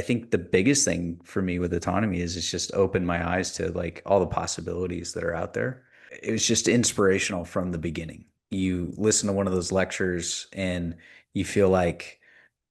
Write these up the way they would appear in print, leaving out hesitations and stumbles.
I think the biggest thing for me with autonomy is it's just opened my eyes to like all the possibilities that are out there. It was just inspirational from the beginning. You listen to one of those lectures and you feel like,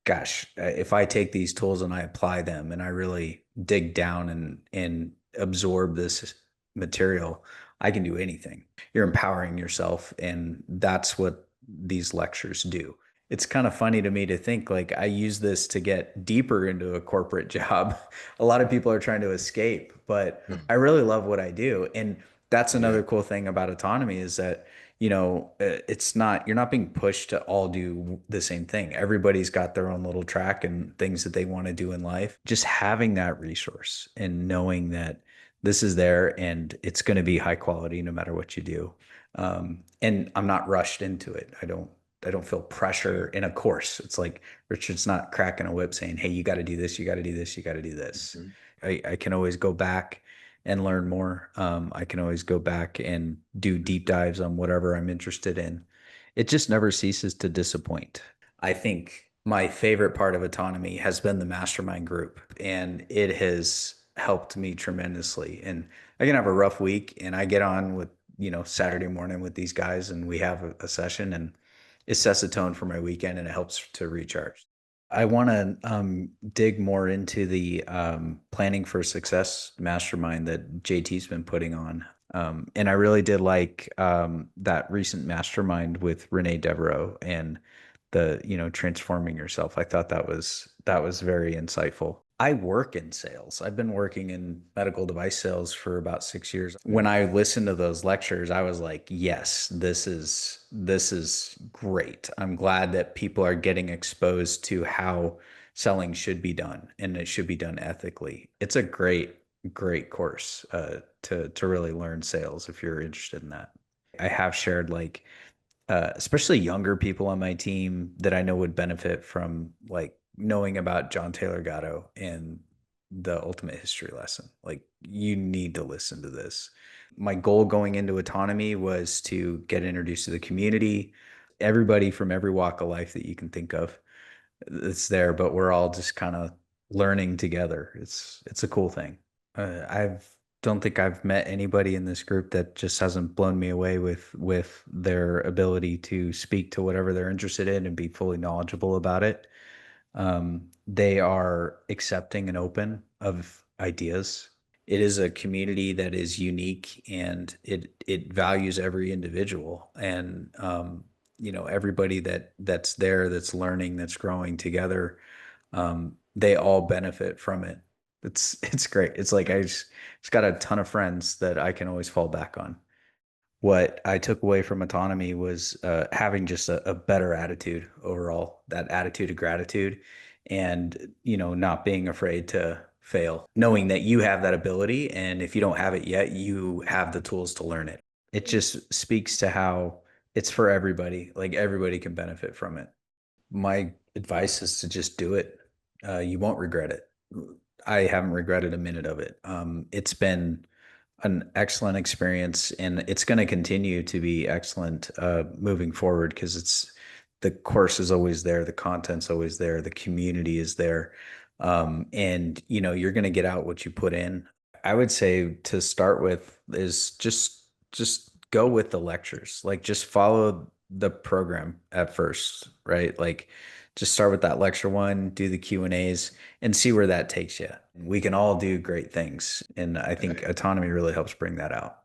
gosh, if I take these tools and I apply them and I really dig down and absorb this material, I can do anything. You're empowering yourself, and that's what these lectures do. It's kind of funny to me to think like I use this to get deeper into a corporate job. A lot of people are trying to escape, but Hmm. I really love what I do. And that's Yeah. another cool thing about autonomy is that it's not, you're not being pushed to all do the same thing. Everybody's got their own little track and things that they want to do in life. Just having that resource and knowing that this is there and it's going to be high quality no matter what you do. And I'm not rushed into it. I don't feel Yeah. pressure in a course. It's like Richard's not cracking a whip saying, "Hey, you got to do this, you got to do this, you got to do this." Mhm. I can always go back and learn more. I can always go back and do deep dives on whatever I'm interested in. It just never ceases to disappoint. I think my favorite part of autonomy has been the mastermind group, and it has helped me tremendously. And I can have a rough week, and I get on with, Saturday morning with these guys, and we have a session, and it sets a tone for my weekend, and it helps to recharge. I want to dig more into the planning for success mastermind that JT's been putting on. And I really did like that recent mastermind with Renee Devereaux and the, transforming yourself. I thought that was very insightful. I work in sales. I've been working in medical device sales for about 6 years. When Yeah. I listened to those lectures, I was like, yes, this is great. I'm glad that people are getting exposed to how selling should be done, and it should be done ethically. It's a great course to really learn sales if you're interested in that. I have shared like especially younger people on my team that I know would benefit from like knowing about John Taylor Gatto and the Ultimate History Lesson. Like you need to listen to this. My goal going into autonomy was to get introduced to the community. Everybody from every walk of life that you can think of, it's there, but we're all just kind of learning together. It's a cool thing. I've don't think I've met anybody in this group that just hasn't blown me away with their ability to speak to whatever they're interested in and be fully knowledgeable about it. They are accepting and open of ideas. It is a community that is unique, and it values every individual, and everybody that's there, that's learning, that's growing together. They all benefit from it. It's great. It's like I just got a ton of friends that I can always fall back on. What I took away from autonomy was having just a better attitude overall, that attitude of gratitude, and not being afraid to fail, knowing that you have that ability, and if you don't have it yet, you have the tools to learn it. It just speaks to how it's for everybody. Like everybody can benefit from it. My advice is to just do it. You won't regret it. I haven't regretted a minute of it. It's been an excellent experience, and it's going to continue to be excellent moving forward because the course is always there, the content's always there, the community is there, and you're going to get out what you put in. I would say to start with is just go with the lectures, like just follow the program at first, right? Like just start with that lecture one, do the Q&As, and see where that takes you. We can all do great things. And I think Right. autonomy really helps bring that out.